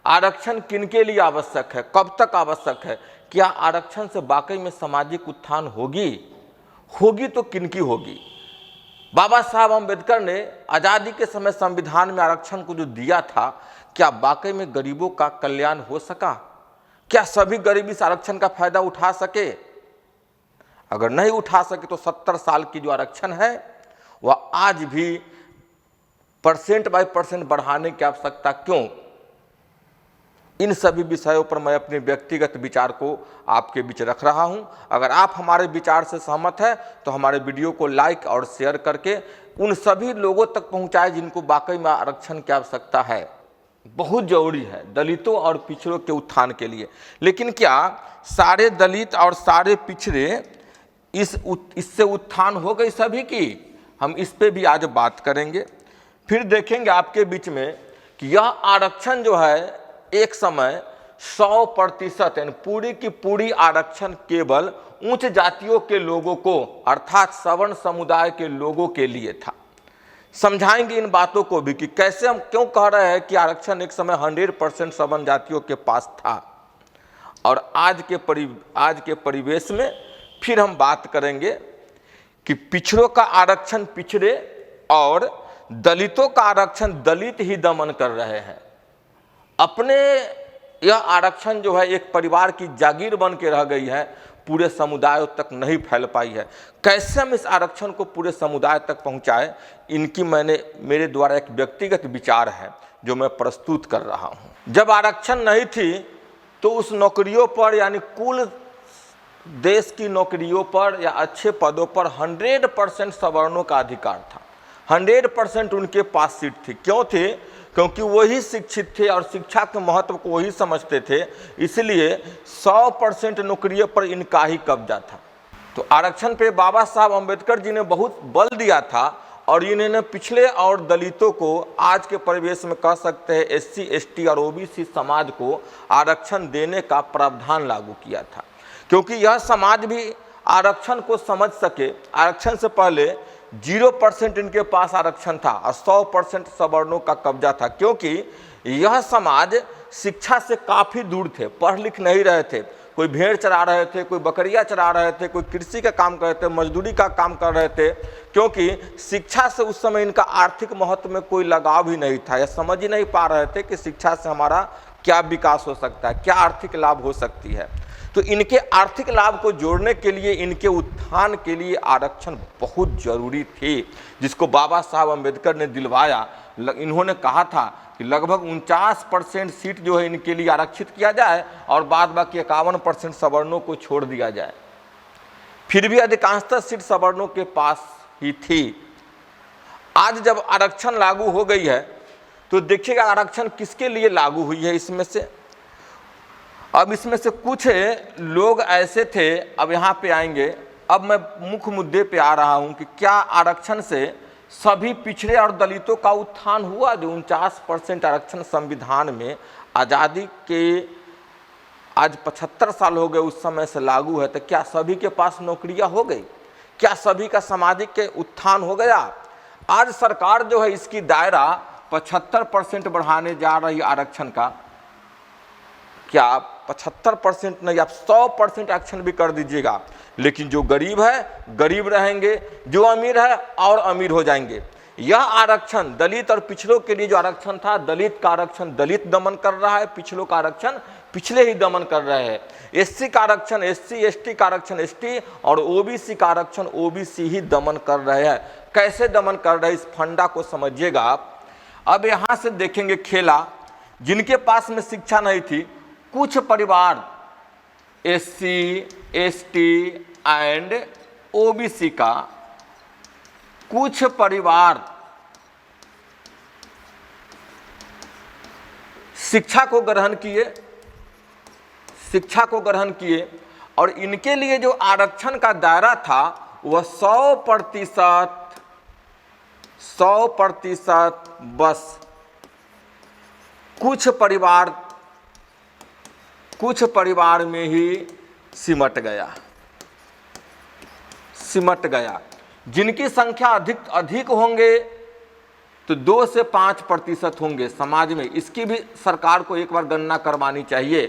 आरक्षण किनके लिए आवश्यक है, कब तक आवश्यक है, क्या आरक्षण से वाकई में सामाजिक उत्थान होगी तो किनकी होगी। बाबा साहब अम्बेडकर ने आज़ादी के समय संविधान में आरक्षण को जो दिया था, क्या वाकई में गरीबों का कल्याण हो सका, क्या सभी गरीब इस आरक्षण का फायदा उठा सके। अगर नहीं उठा सके तो 70 साल की जो आरक्षण है वह आज भी % बाय % बढ़ाने की आवश्यकता क्यों। इन सभी विषयों पर मैं अपने व्यक्तिगत विचार को आपके बीच रख रहा हूं। अगर आप हमारे विचार से सहमत हैं तो हमारे वीडियो को लाइक और शेयर करके उन सभी लोगों तक पहुंचाएं जिनको वाकई में आरक्षण की आवश्यकता है, बहुत जरूरी है दलितों और पिछड़ों के उत्थान के लिए। लेकिन क्या सारे दलित और सारे पिछड़े इससे उत्थान हो गई सभी की, हम इस पे भी आज बात करेंगे। फिर देखेंगे आपके बीच में कि यह आरक्षण जो है एक समय 100% यानी पूरी की पूरी आरक्षण केवल उच्च जातियों के लोगों को अर्थात सवर्ण समुदाय के लोगों के लिए था। समझाएंगे इन बातों को भी कि कैसे हम क्यों कह रहे हैं कि आरक्षण एक समय 100% सवर्ण जातियों के पास था। और आज के परिवेश में फिर हम बात करेंगे कि पिछड़ों का आरक्षण पिछड़े और दलितों का आरक्षण दलित ही दमन कर रहे हैं। अपने यह आरक्षण जो है एक परिवार की जागीर बन के रह गई है, पूरे समुदायों तक नहीं फैल पाई है। कैसे हम इस आरक्षण को पूरे समुदाय तक पहुंचाएं, इनकी मेरे द्वारा एक व्यक्तिगत विचार है जो मैं प्रस्तुत कर रहा हूं। जब आरक्षण नहीं थी तो उस नौकरियों पर यानी कुल देश की नौकरियों पर या अच्छे पदों पर 100% सवर्णों का अधिकार था, 100% उनके पास सीट थी। क्यों थे? क्योंकि वही शिक्षित थे और शिक्षा के महत्व को वही समझते थे, इसलिए 100% नौकरियों पर इनका ही कब्जा था। तो आरक्षण पे बाबा साहब अम्बेडकर जी ने बहुत बल दिया था और इन्होंने पिछले और दलितों को आज के परिवेश में कह सकते हैं SC ST और OBC समाज को आरक्षण देने का प्रावधान लागू किया था, क्योंकि यह समाज भी आरक्षण को समझ सके। आरक्षण से पहले 0% इनके पास आरक्षण था और 100% सवर्णों का कब्जा था, क्योंकि यह समाज शिक्षा से काफ़ी दूर थे, पढ़ लिख नहीं रहे थे। कोई भेड़ चरा रहे थे, कोई बकरियां चरा रहे थे, कोई कृषि का काम कर रहे थे, मजदूरी का काम कर रहे थे, क्योंकि शिक्षा से उस समय इनका आर्थिक महत्व में कोई लगाव ही नहीं था। यह समझ ही नहीं पा रहे थे कि शिक्षा से हमारा क्या विकास हो सकता है, क्या आर्थिक लाभ हो सकती है। तो इनके आर्थिक लाभ को जोड़ने के लिए, इनके उत्थान के लिए आरक्षण बहुत जरूरी थी, जिसको बाबा साहब अम्बेडकर ने दिलवाया। इन्होंने कहा था कि लगभग 49% सीट जो है इनके लिए आरक्षित किया जाए और बाद बाकी 51% सवर्णों को छोड़ दिया जाए। फिर भी अधिकांशतः सीट सवर्णों के पास ही थी। आज जब आरक्षण लागू हो गई है तो देखिएगा आरक्षण किसके लिए लागू हुई है। इसमें से कुछ लोग ऐसे थे, अब यहाँ पे आएंगे। अब मैं मुख्य मुद्दे पे आ रहा हूँ कि क्या आरक्षण से सभी पिछड़े और दलितों का उत्थान हुआ। जो 49% आरक्षण संविधान में आज़ादी के आज 75 साल हो गए उस समय से लागू है, तो क्या सभी के पास नौकरियां हो गई, क्या सभी का सामाजिक के उत्थान हो गया। आज सरकार जो है इसकी दायरा 75% बढ़ाने जा रही आरक्षण का। क्या आप 75% नहीं, आप 100% आरक्षण भी कर दीजिएगा, लेकिन जो गरीब है गरीब रहेंगे, जो अमीर है और अमीर हो जाएंगे। यह आरक्षण दलित और पिछड़ों के लिए जो आरक्षण था, दलित का आरक्षण दलित दमन कर रहा है, पिछड़ों का आरक्षण पिछले ही दमन कर रहे हैं। SC का आरक्षण SC, ST का आरक्षण ST और OBC का आरक्षण OBC ही दमन कर रहे हैं। कैसे दमन कर रहे हैं, इस फंडा को समझिएगा आप। अब यहाँ से देखेंगे खेला, जिनके पास में शिक्षा नहीं थी, कुछ परिवार SC, ST एंड OBC का, कुछ परिवार शिक्षा को ग्रहण किए और इनके लिए जो आरक्षण का दायरा था वह 100% बस कुछ परिवार में ही सिमट गया। जिनकी संख्या अधिक होंगे तो 2 से 5% होंगे समाज में। इसकी भी सरकार को एक बार गणना करवानी चाहिए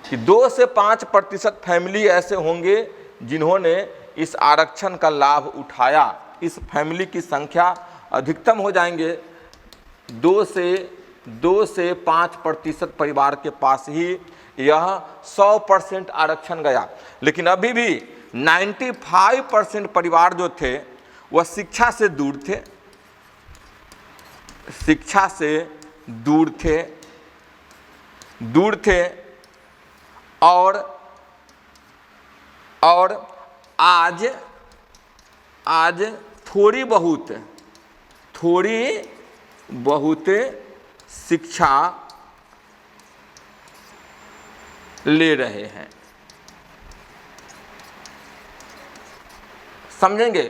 कि 2 से 5% फैमिली ऐसे होंगे जिन्होंने इस आरक्षण का लाभ उठाया। इस फैमिली की संख्या अधिकतम हो जाएंगे 2 से 5% परिवार के पास ही यह 100% आरक्षण गया। लेकिन अभी भी 95% परिवार जो थे वह शिक्षा से दूर थे, शिक्षा से दूर थे और आज थोड़ी बहुत शिक्षा ले रहे हैं। समझेंगे,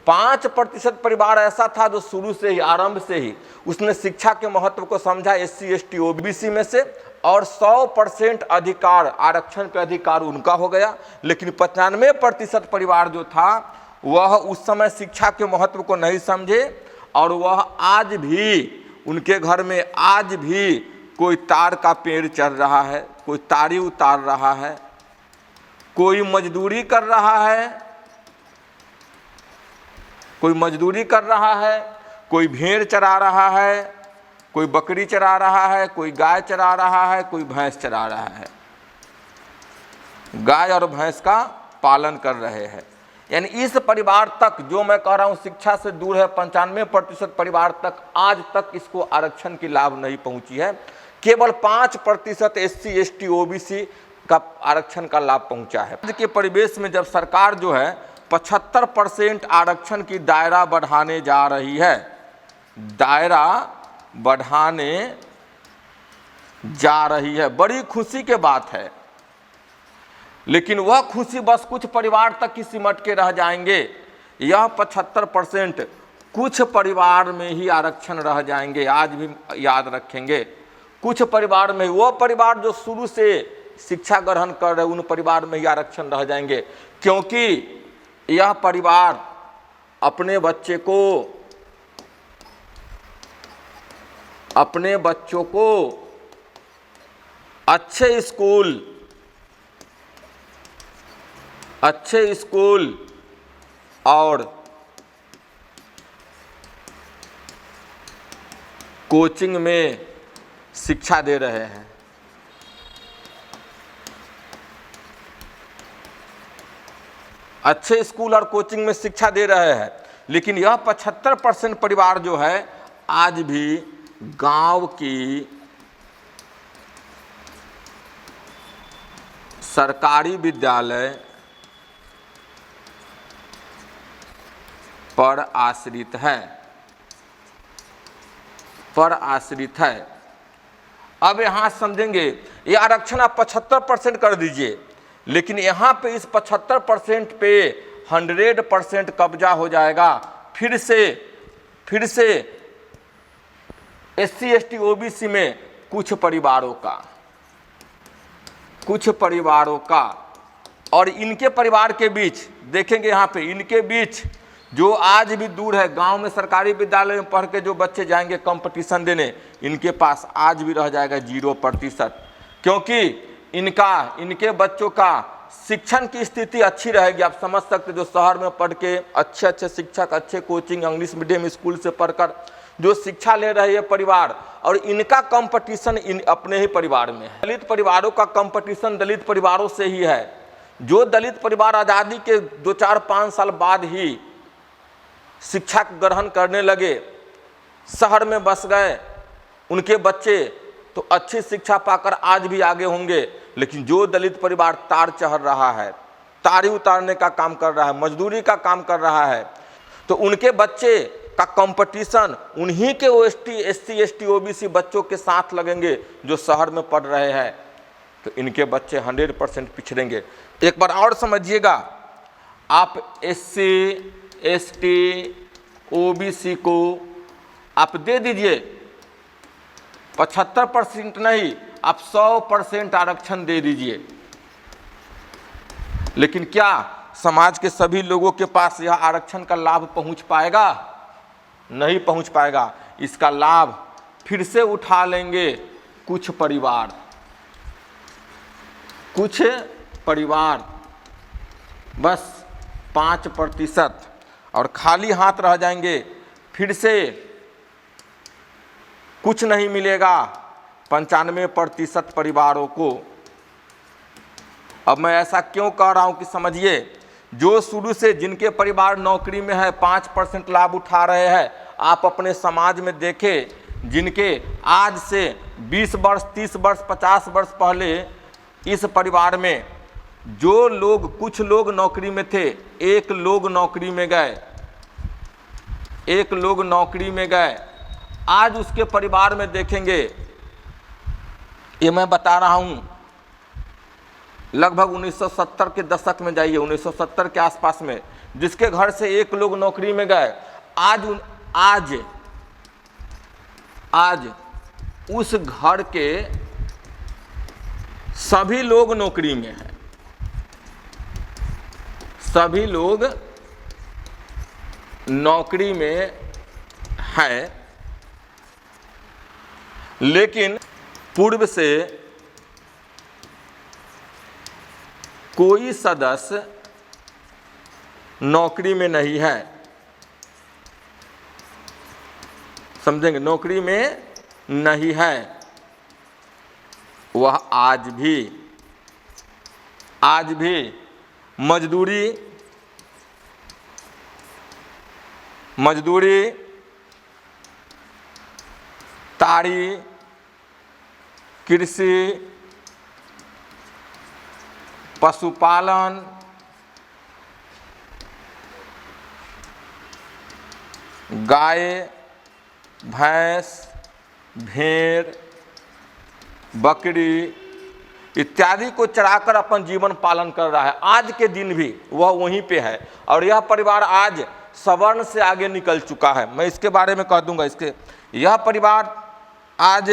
5% परिवार ऐसा था जो शुरू से ही, आरंभ से ही उसने शिक्षा के महत्व को समझा SC ST OBC में से, और 100% अधिकार, आरक्षण पे अधिकार उनका हो गया। लेकिन 95% परिवार जो था वह उस समय शिक्षा के महत्व को नहीं समझे, और वह आज भी, उनके घर में आज भी कोई तार का पेड़ चढ़ रहा है, कोई तारी उतार रहा है, कोई मजदूरी कर रहा है, कोई भेड़ चरा रहा है, कोई बकरी चरा रहा है, कोई गाय चरा रहा है, कोई भैंस चरा रहा है, गाय और भैंस का पालन कर रहे हैं। यानी इस परिवार तक, जो मैं कह रहा हूँ शिक्षा से दूर है, 95% परिवार तक आज तक इसको आरक्षण की लाभ नहीं पहुंची है। केवल 5% SC ST OBC का आरक्षण का लाभ पहुंचा है। आज के परिवेश में जब सरकार जो है 75% आरक्षण की दायरा बढ़ाने जा रही है, बड़ी खुशी की बात है। लेकिन वह खुशी बस कुछ परिवार तक ही सिमट के रह जाएंगे। यह 75% कुछ परिवार में ही आरक्षण रह जाएंगे। आज भी याद रखेंगे, कुछ परिवार में, वो परिवार जो शुरू से शिक्षा ग्रहण कर रहे उन परिवार में ही आरक्षण रह जाएंगे, क्योंकि यह परिवार अपने बच्चों को अच्छे स्कूल और कोचिंग में शिक्षा दे रहे हैं। अच्छे स्कूल और कोचिंग में शिक्षा दे रहे हैं। लेकिन यह 75% परिवार जो है आज भी गांव की सरकारी विद्यालय पर आश्रित है। अब यहां समझेंगे, ये आरक्षण आप 75% कर दीजिए, लेकिन यहाँ पे इस 75% पे 100% कब्जा हो जाएगा फिर से SC ST OBC में कुछ परिवारों का और इनके परिवार के बीच देखेंगे। यहाँ पे इनके बीच जो आज भी दूर है, गांव में सरकारी विद्यालय में पढ़ के जो बच्चे जाएंगे कंपटीशन देने, इनके पास आज भी रह जाएगा 0%, क्योंकि इनके बच्चों का शिक्षण की स्थिति अच्छी रहेगी। आप समझ सकते, जो शहर में पढ़ के अच्छे शिक्षक, अच्छे कोचिंग, इंग्लिश मीडियम स्कूल से पढ़कर जो शिक्षा ले रहे हैं परिवार, और इनका कंपटीशन अपने ही परिवार में है। दलित परिवारों का कंपटीशन दलित परिवारों से ही है। जो दलित परिवार आज़ादी के 2, 4, 5 साल बाद ही शिक्षा ग्रहण करने लगे, शहर में बस गए, उनके बच्चे तो अच्छी शिक्षा पाकर आज भी आगे होंगे। लेकिन जो दलित परिवार तार चढ़ रहा है, तारी उतारने का काम कर रहा है, मजदूरी का काम कर रहा है, तो उनके बच्चे का कंपटीशन उन्हीं के SC ST OBC बच्चों के साथ लगेंगे जो शहर में पढ़ रहे हैं, तो इनके बच्चे 100% पिछड़ेंगे। एक बार और समझिएगा, आप SC ST OBC को आप दे दीजिए 75% नहीं, आप 100% आरक्षण दे दीजिए, लेकिन क्या समाज के सभी लोगों के पास यह आरक्षण का लाभ पहुंच पाएगा? नहीं पहुंच पाएगा। इसका लाभ फिर से उठा लेंगे कुछ परिवार, कुछ परिवार, बस 5%, और खाली हाथ रह जाएंगे। फिर से कुछ नहीं मिलेगा 95% परिवारों को। अब मैं ऐसा क्यों कह रहा हूं कि समझिए, जो शुरू से जिनके परिवार नौकरी में है 5% लाभ उठा रहे हैं, आप अपने समाज में देखें, जिनके आज से 20 वर्ष, 30 वर्ष, 50 वर्ष पहले इस परिवार में जो लोग, कुछ लोग नौकरी में थे, एक लोग नौकरी में गए, एक लोग नौकरी में गए, आज उसके परिवार में देखेंगे, ये मैं बता रहा हूं, लगभग 1970 के दशक में जाइए, 1970 के आसपास में, जिसके घर से एक लोग नौकरी में गए, आज उस घर के सभी लोग नौकरी में हैं, सभी लोग नौकरी में हैं, लेकिन पूर्व से कोई सदस्य नौकरी में नहीं है। समझेंगे, नौकरी में नहीं है। वह आज भी मजदूरी, ताड़ी, कृषि, पशुपालन, गाय, भैंस, भेड़, बकरी इत्यादि को चराकर अपन जीवन पालन कर रहा है। आज के दिन भी वह वहीं पे है, और यह परिवार आज सवर्ण से आगे निकल चुका है। मैं इसके बारे में कह दूंगा। यह परिवार आज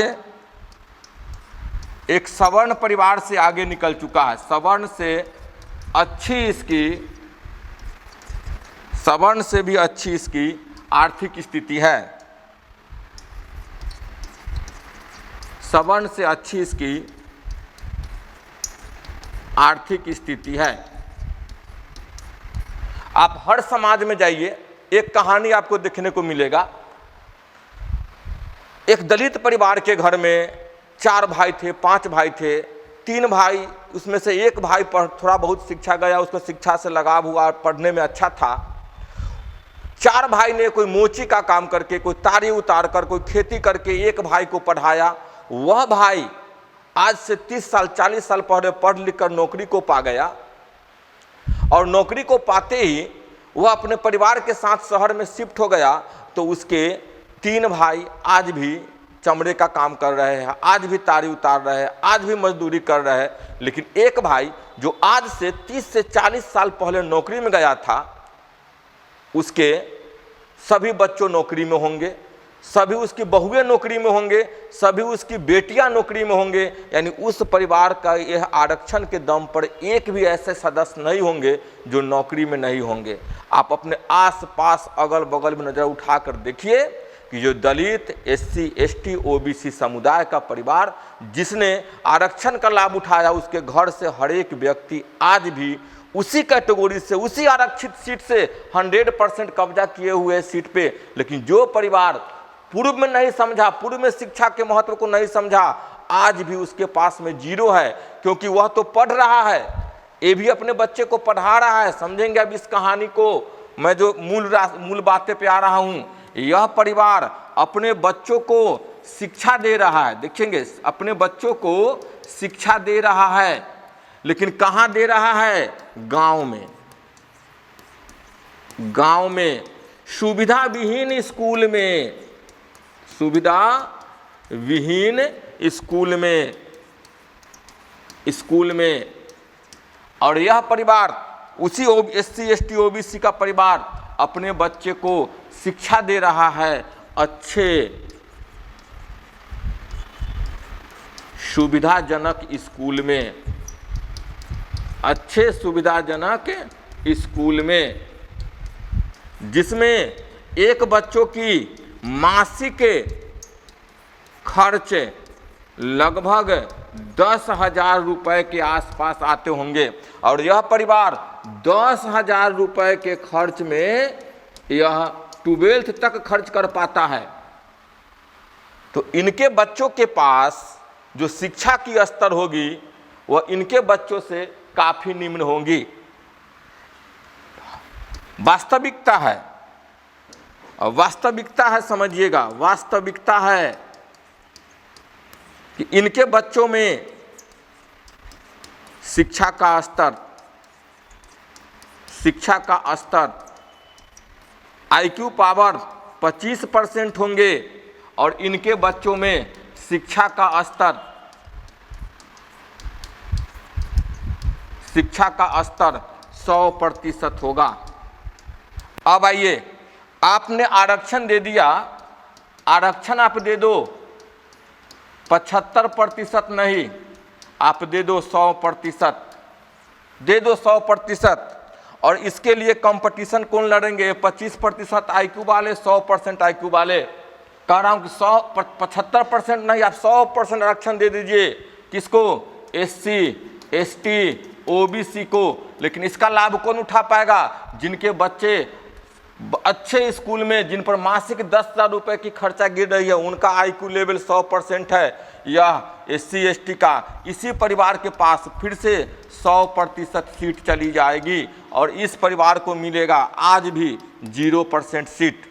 एक सवर्ण परिवार से आगे निकल चुका है। सवर्ण से भी अच्छी इसकी आर्थिक स्थिति है। सवर्ण से अच्छी इसकी आर्थिक स्थिति है। आप हर समाज में जाइए, एक कहानी आपको देखने को मिलेगा। एक दलित परिवार के घर में 4 भाई थे, 5 भाई थे, 3 भाई, उसमें से एक भाई थोड़ा बहुत शिक्षा गया, उसको शिक्षा से लगाव हुआ, पढ़ने में अच्छा था। 4 भाई ने कोई मोची का काम करके, कोई तारी उतार कर, कोई खेती करके एक भाई को पढ़ाया। वह भाई आज से 30 साल 40 साल पहले पढ़ लिख कर नौकरी को पा गया, और नौकरी को पाते ही वह अपने परिवार के साथ शहर में शिफ्ट हो गया। तो उसके 3 भाई आज भी चमड़े का काम कर रहे हैं, आज भी तारी उतार रहे हैं, आज भी मजदूरी कर रहे हैं। लेकिन एक भाई जो आज से 30 से 40 साल पहले नौकरी में गया था, उसके सभी बच्चों नौकरी में होंगे, सभी उसकी बहुएं नौकरी में होंगे, सभी उसकी बेटियां नौकरी में होंगे। यानी उस परिवार का यह आरक्षण के दम पर एक भी ऐसे सदस्य नहीं होंगे जो नौकरी में नहीं होंगे। आप अपने आस पास अगल बगल में नजर उठाकर देखिए कि जो दलित, SC, ST, OBC समुदाय का परिवार जिसने आरक्षण का लाभ उठाया, उसके घर से हर एक व्यक्ति आज भी उसी कैटेगरी से, उसी आरक्षित सीट से 100% कब्जा किए हुए सीट पे। लेकिन जो परिवार पूर्व में नहीं समझा, पूर्व में शिक्षा के महत्व को नहीं समझा, आज भी उसके पास में 0 है, क्योंकि वह तो पढ़ रहा है, ये भी अपने बच्चे को पढ़ा रहा है। समझेंगे अब इस कहानी को, मैं जो मूल बातें पे आ रहा हूँ। यह परिवार अपने बच्चों को शिक्षा दे रहा है, देखेंगे, अपने बच्चों को शिक्षा दे रहा है, लेकिन कहाँ दे रहा है? गांव में सुविधा विहीन स्कूल में, सुविधा विहीन स्कूल में। और यह परिवार, उसी SC, ST, OBC का परिवार अपने बच्चे को शिक्षा दे रहा है अच्छे सुविधाजनक स्कूल में, अच्छे सुविधाजनक स्कूल में, जिसमें एक बच्चों की मासिक खर्च लगभग 10,000 रुपये के आसपास आते होंगे, और यह परिवार 10,000 रुपये के खर्च में यह 12th तक खर्च कर पाता है। तो इनके बच्चों के पास जो शिक्षा की स्तर होगी वह इनके बच्चों से काफी निम्न होंगी। वास्तविकता है, और वास्तविकता है, समझिएगा, वास्तविकता है कि इनके बच्चों में शिक्षा का स्तर IQ पावर 25% होंगे, और इनके बच्चों में शिक्षा का स्तर 100% होगा। अब आइए, आपने आरक्षण दे दिया, आरक्षण आप दे दो 75% नहीं, आप दे दो 100%, दे दो 100%। और इसके लिए कंपटीशन कौन लड़ेंगे? 25% IQ वाले, 100% IQ वाले। कह रहा हूं कि 75% नहीं, आप 100% आरक्षण दे दीजिए। किसको? SC ST OBC को। लेकिन इसका लाभ कौन उठा पाएगा? जिनके बच्चे अच्छे स्कूल में, जिन पर मासिक 10,000 रुपये की खर्चा गिर रही है, उनका IQ लेवल 100% है, यह SC ST का, इसी परिवार के पास फिर से 100% सीट चली जाएगी, और इस परिवार को मिलेगा आज भी 0% सीट।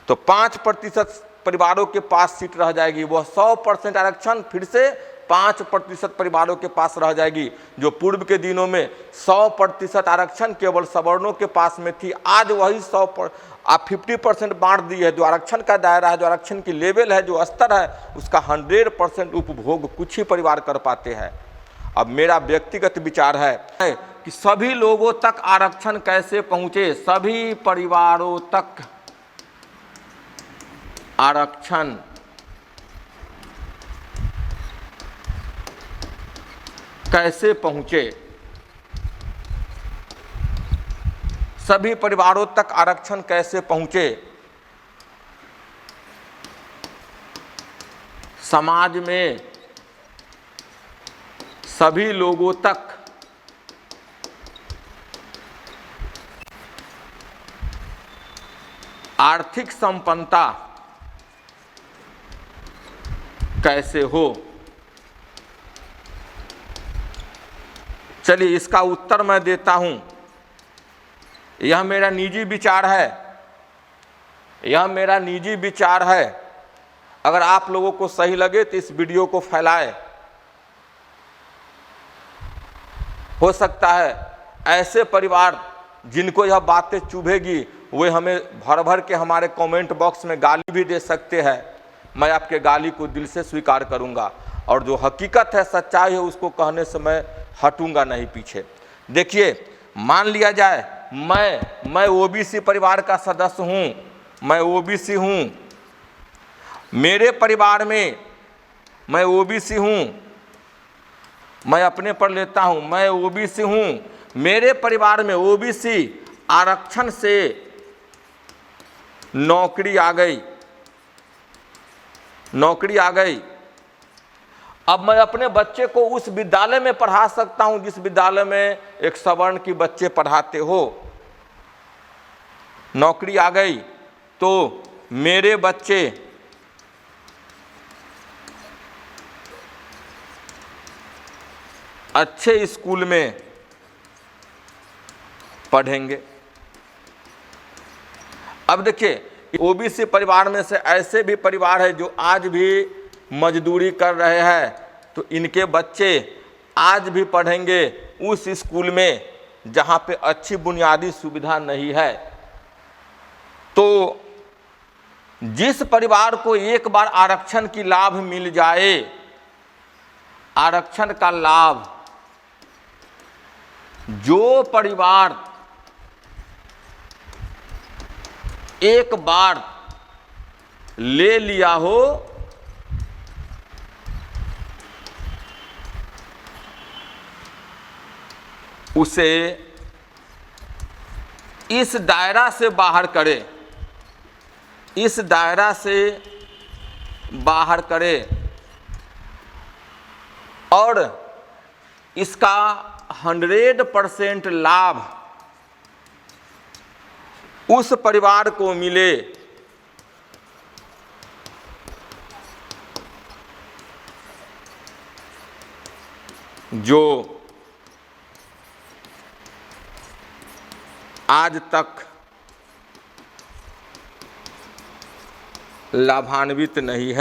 तो 5% परिवारों के पास सीट रह जाएगी, वह 100% आरक्षण फिर से 5% परिवारों के पास रह जाएगी। जो पूर्व के दिनों में 100% आरक्षण केवल सवर्णों के पास में थी, आज वही 50% बांट दी है। जो आरक्षण का दायरा है, जो आरक्षण की लेवल है, जो स्तर है, उसका 100% उपभोग कुछ ही परिवार कर पाते हैं। अब मेरा व्यक्तिगत विचार है कि सभी लोगों तक आरक्षण कैसे पहुंचे, सभी परिवारों तक आरक्षण कैसे पहुंचे, सभी परिवारों तक आरक्षण कैसे पहुंचे। समाज में सभी लोगों तक आर्थिक संपन्नता कैसे हो। चलिए, इसका उत्तर मैं देता हूं। यह मेरा निजी विचार है, यह मेरा निजी विचार है। अगर आप लोगों को सही लगे तो इस वीडियो को फैलाएं। हो सकता है ऐसे परिवार जिनको यह बातें चुभेगी, वे हमें भर भर के हमारे कमेंट बॉक्स में गाली भी दे सकते हैं। मैं आपके गाली को दिल से स्वीकार करूंगा, और जो हकीकत है, सच्चाई है, उसको कहने से मैं हटूंगा नहीं पीछे। देखिए, मान लिया जाए मैं OBC परिवार का सदस्य हूं, मैं OBC हूं, मेरे परिवार में मैं OBC हूं, मैं अपने पर लेता हूं, मैं OBC हूं, मेरे परिवार में OBC आरक्षण से नौकरी आ गई, नौकरी आ गई। अब मैं अपने बच्चे को उस विद्यालय में पढ़ा सकता हूं जिस विद्यालय में एक सवर्ण की बच्चे पढ़ाते हो। नौकरी आ गई तो मेरे बच्चे अच्छे स्कूल में पढ़ेंगे। अब देखिए, OBC परिवार में से ऐसे भी परिवार है जो आज भी मजदूरी कर रहे हैं, तो इनके बच्चे आज भी पढ़ेंगे उस स्कूल में जहां पे अच्छी बुनियादी सुविधा नहीं है। तो जिस परिवार को एक बार आरक्षण की लाभ मिल जाए, आरक्षण का लाभ जो परिवार एक बार ले लिया हो, उसे इस दायरा से बाहर करे, इस दायरा से बाहर करे और इसका 100% लाभ उस परिवार को मिले जो आज तक लाभान्वित नहीं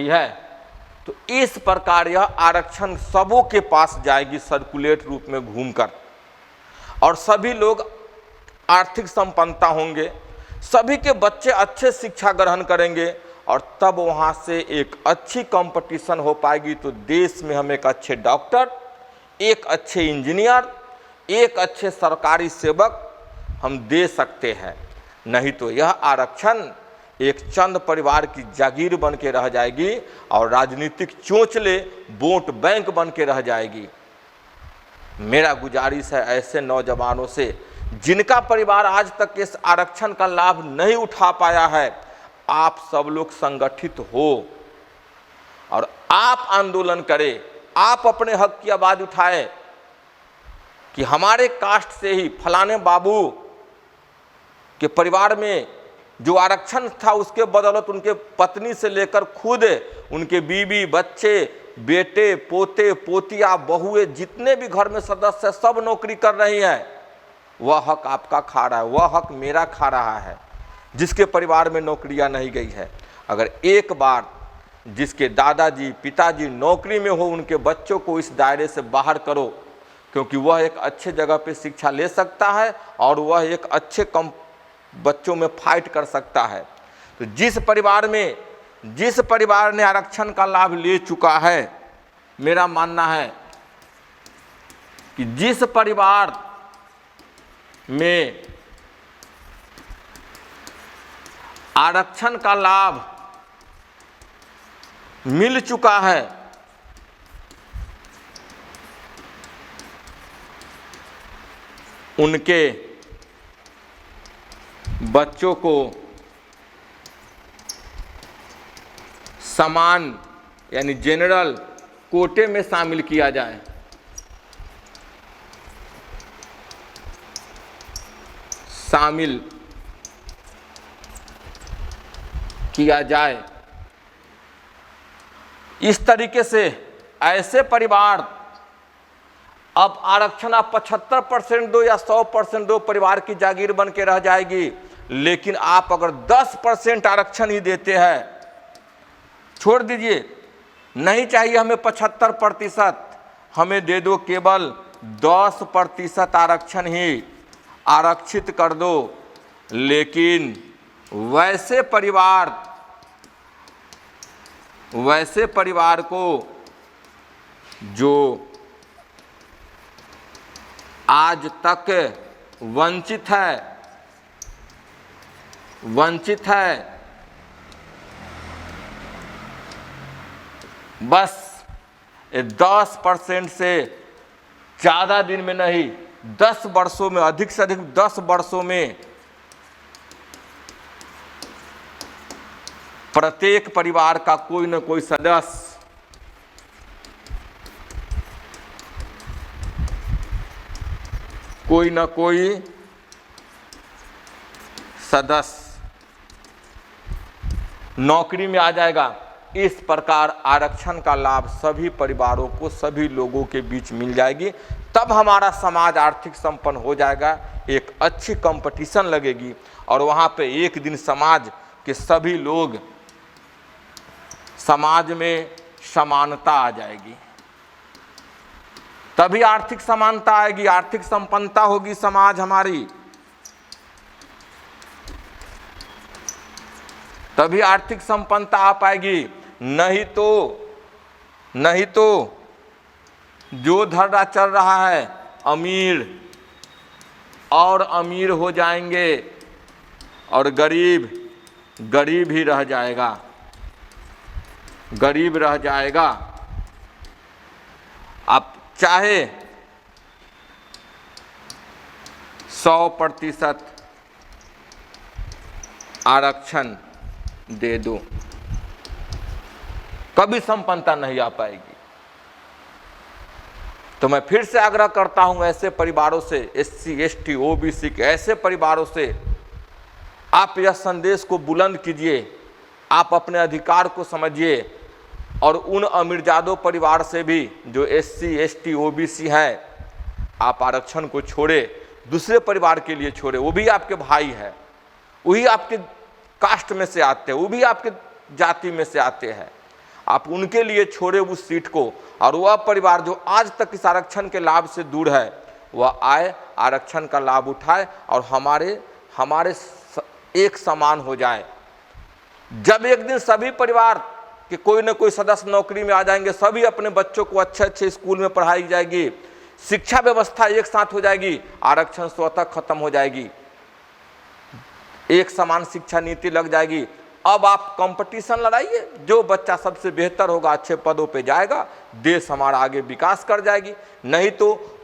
है, तो इस प्रकार यह आरक्षण सबों के पास जाएगी सर्कुलेट रूप में घूमकर, और सभी लोग आर्थिक संपन्नता होंगे, सभी के बच्चे अच्छे शिक्षा ग्रहण करेंगे और तब वहाँ से एक अच्छी कंपटीशन हो पाएगी। तो देश में हम एक अच्छे डॉक्टर, एक अच्छे इंजीनियर, एक अच्छे सरकारी सेवक हम दे सकते हैं। नहीं तो यह आरक्षण एक चंद परिवार की जागीर बन के रह जाएगी और राजनीतिक चोंचले वोट बैंक बन के रह जाएगी। मेरा गुजारिश है ऐसे नौजवानों से जिनका परिवार आज तक इस आरक्षण का लाभ नहीं उठा पाया है, आप सब लोग संगठित हो और आप आंदोलन करें, आप अपने हक की आवाज उठाएं कि हमारे कास्ट से ही फलाने बाबू के परिवार में जो आरक्षण था उसके बदौलत उनके पत्नी से लेकर खुद उनके बीवी, बच्चे, बेटे, पोते, पोतिया, बहुएं, जितने भी घर में सदस्य हैं, सब नौकरी कर रही हैं। वह हक आपका खा रहा है, वह हक मेरा खा रहा है जिसके परिवार में नौकरियां नहीं गई है। अगर एक बार जिसके दादाजी, पिताजी नौकरी में हो, उनके बच्चों को इस दायरे से बाहर करो, क्योंकि वह एक अच्छे जगह पे शिक्षा ले सकता है और वह एक अच्छे बच्चों में फाइट कर सकता है। तो जिस परिवार ने आरक्षण का लाभ ले चुका है, मेरा मानना है कि जिस परिवार में आरक्षण का लाभ मिल चुका है, उनके बच्चों को समान यानी जनरल कोटे में शामिल किया जाए। इस तरीके से ऐसे परिवार, अब आरक्षण आप 75% दो या 100% दो, परिवार की जागीर बन के रह जाएगी। लेकिन आप अगर 10% आरक्षण ही देते हैं, छोड़ दीजिए, नहीं चाहिए हमें 75%, हमें दे दो केवल 10% आरक्षण ही आरक्षित कर दो। लेकिन वैसे परिवार को जो आज तक वंचित है, बस 10% से ज़्यादा दिन में नहीं, 10 वर्षों में, अधिक से अधिक 10 वर्षों में प्रत्येक परिवार का कोई न कोई सदस्य नौकरी में आ जाएगा। इस प्रकार आरक्षण का लाभ सभी परिवारों को, सभी लोगों के बीच मिल जाएगी। तब हमारा समाज आर्थिक संपन्न हो जाएगा, एक अच्छी कंपटीशन लगेगी और वहाँ पे एक दिन समाज के सभी लोग, समाज में समानता आ जाएगी, तभी आर्थिक समानता आएगी, आर्थिक संपन्नता होगी समाज हमारी, तभी आर्थिक संपन्नता आ पाएगी। नहीं तो जो धर्रा चल रहा है, अमीर और अमीर हो जाएंगे और गरीब ही रह जाएगा, गरीब रह जाएगा। अब चाहे 100% आरक्षण दे दो, कभी संपन्नता नहीं आ पाएगी। तो मैं फिर से आग्रह करता हूं ऐसे परिवारों से, SC, ST, OBC के ऐसे परिवारों से, आप यह संदेश को बुलंद कीजिए, आप अपने अधिकार को समझिए और उन अमीरजादों परिवार से भी जो SC, ST, OBC हैं, आप आरक्षण को छोड़े, दूसरे परिवार के लिए छोड़े। वो भी आपके भाई है, वही आपके कास्ट में से आते हैं, वो भी आपके जाति में से आते हैं। आप उनके लिए छोड़े उस सीट को, और वह परिवार जो आज तक इस आरक्षण के लाभ से दूर है, वह आए, आरक्षण का लाभ उठाए और हमारे एक समान हो जाए। जब एक दिन सभी परिवार के कोई न कोई सदस्य नौकरी में आ जाएंगे, सभी अपने बच्चों को अच्छे अच्छे स्कूल में पढ़ाई जाएगी, शिक्षा व्यवस्था एक साथ हो जाएगी, आरक्षण स्वतः खत्म हो जाएगी, एक समान शिक्षा नीति लग जाएगी। अब आप कंपटीशन लड़ाइए, जो बच्चा सबसे बेहतर होगा अच्छे पदों पे जाएगा, देश हमारा आगे विकास कर जाएगी। नहीं तो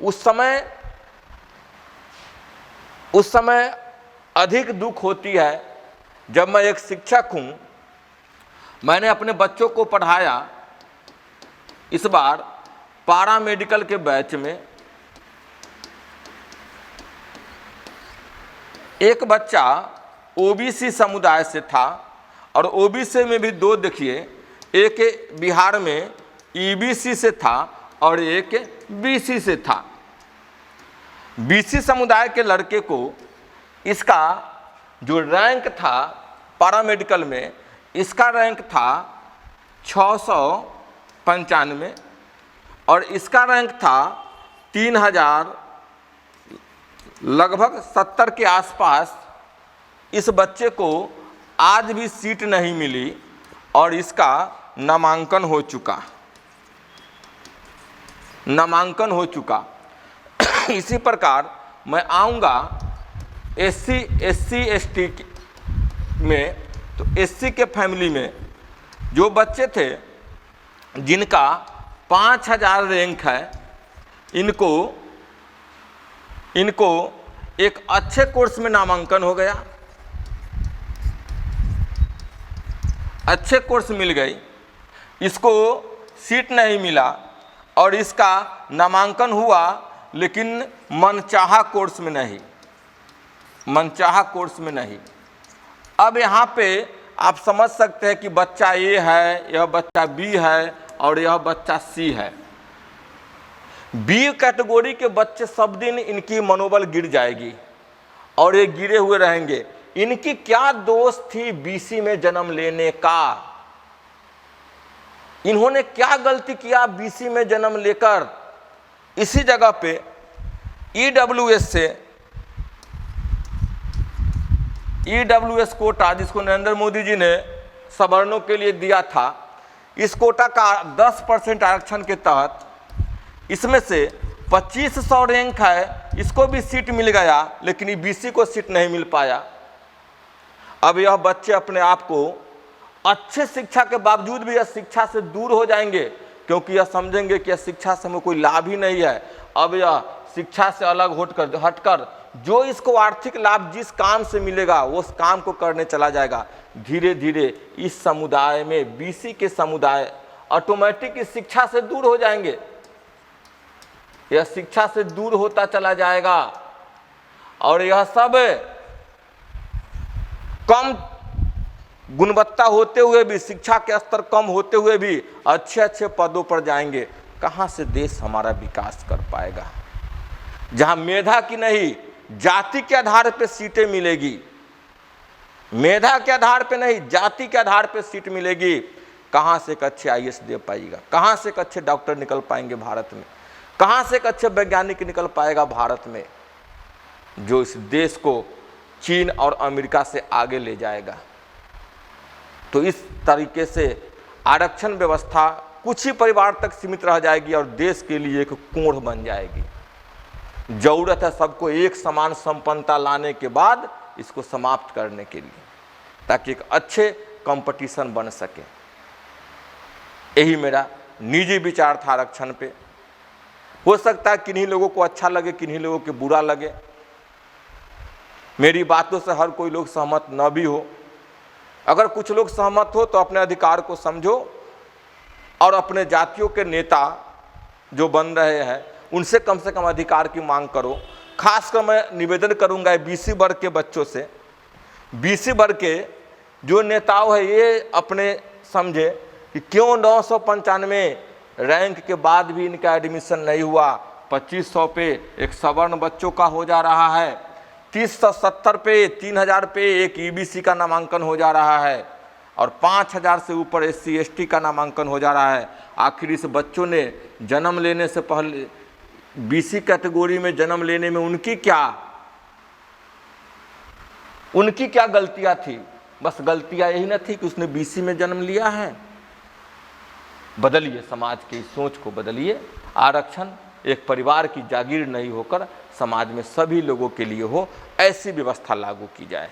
उस समय अधिक दुख होती है। जब मैं एक शिक्षक हूं, मैंने अपने बच्चों को पढ़ाया, इस बार पारा मेडिकल के बैच में एक बच्चा OBC समुदाय से था, और OBC में भी दो देखिए, एक बिहार में EBC से था और एक BC से था। BC समुदाय के लड़के को इसका जो रैंक था पैरामेडिकल में, इसका रैंक था 695 और इसका रैंक था 3000, लगभग 70 के आसपास। इस बच्चे को आज भी सीट नहीं मिली और इसका नामांकन हो चुका। इसी प्रकार मैं आऊँगा SC, ST में, तो SC के फैमिली में जो बच्चे थे जिनका 5000 रैंक है, इनको एक अच्छे कोर्स में नामांकन हो गया, अच्छे कोर्स मिल गई, इसको सीट नहीं मिला और इसका नामांकन हुआ, लेकिन मनचाहा कोर्स में नहीं। अब यहाँ पे आप समझ सकते हैं कि बच्चा A है, यह बच्चा B है और यह बच्चा C है। B कैटेगरी के बच्चे सब दिन इनकी मनोबल गिर जाएगी और ये गिरे हुए रहेंगे। इनकी क्या दोष थी BC में जन्म लेने का? इन्होंने क्या गलती किया BC में जन्म लेकर? इसी जगह पे EWS कोटा, जिसको नरेंद्र मोदी जी ने सवर्णों के लिए दिया था, इस कोटा का 10% आरक्षण के तहत इसमें से 2500 रैंक है, इसको भी सीट मिल गया, लेकिन BC को सीट नहीं मिल पाया। अब यह बच्चे अपने आप को अच्छे शिक्षा के बावजूद भी यह शिक्षा से दूर हो जाएंगे, क्योंकि यह समझेंगे कि यह शिक्षा से हमें कोई लाभ ही नहीं है। अब यह शिक्षा से अलग हटकर जो इसको आर्थिक लाभ जिस काम से मिलेगा वो उस काम को करने चला जाएगा। धीरे धीरे इस समुदाय में BC के समुदाय ऑटोमेटिक इस शिक्षा से दूर हो जाएंगे, यह शिक्षा से दूर होता चला जाएगा और यह सब कम गुणवत्ता होते हुए भी, शिक्षा के स्तर कम होते हुए भी अच्छे अच्छे पदों पर जाएंगे। कहाँ से देश हमारा विकास कर पाएगा? जहाँ मेधा की नहीं, जाति के आधार पे सीटें मिलेगी, मेधा के आधार पे नहीं, जाति के आधार पे सीट मिलेगी। कहाँ से एक अच्छे IAS दे पाएगा? कहाँ से एक अच्छे डॉक्टर निकल पाएंगे भारत में? कहाँ से एक अच्छे वैज्ञानिक निकल पाएगा भारत में, जो इस देश को चीन और अमेरिका से आगे ले जाएगा? तो इस तरीके से आरक्षण व्यवस्था कुछ ही परिवार तक सीमित रह जाएगी और देश के लिए एक कोढ़ बन जाएगी। जरूरत है सबको एक समान संपन्नता लाने के बाद इसको समाप्त करने के लिए, ताकि एक अच्छे कंपटीशन बन सके। यही मेरा निजी विचार था आरक्षण पे। हो सकता है किन्हीं लोगों को अच्छा लगे, किन्हीं लोगों को बुरा लगे, मेरी बातों से हर कोई लोग सहमत न भी हो, अगर कुछ लोग सहमत हो तो अपने अधिकार को समझो और अपने जातियों के नेता जो बन रहे हैं उनसे कम से कम अधिकार की मांग करो। खासकर मैं निवेदन करूंगा बीसी वर्ग के बच्चों से, बीसी वर्ग के जो नेताओं है ये अपने समझे कि क्यों 995 रैंक के बाद भी इनका एडमिशन नहीं हुआ। 2500 पे एक सवर्ण बच्चों का हो जा रहा है, 370 पे 3000 पे एक ईबीसी का नामांकन हो जा रहा है और 5000 से ऊपर SC ST का नामांकन हो जा रहा है। आखिर इस बच्चों ने जन्म लेने से पहले BC कैटेगरी में जन्म लेने में उनकी क्या गलतियां थी? बस गलतियां यही न थी कि उसने BC में जन्म लिया है। बदलिए, समाज की सोच को बदलिए। आरक्षण एक परिवार की जागीर नहीं होकर समाज में सभी लोगों के लिए हो, ऐसी व्यवस्था लागू की जाए।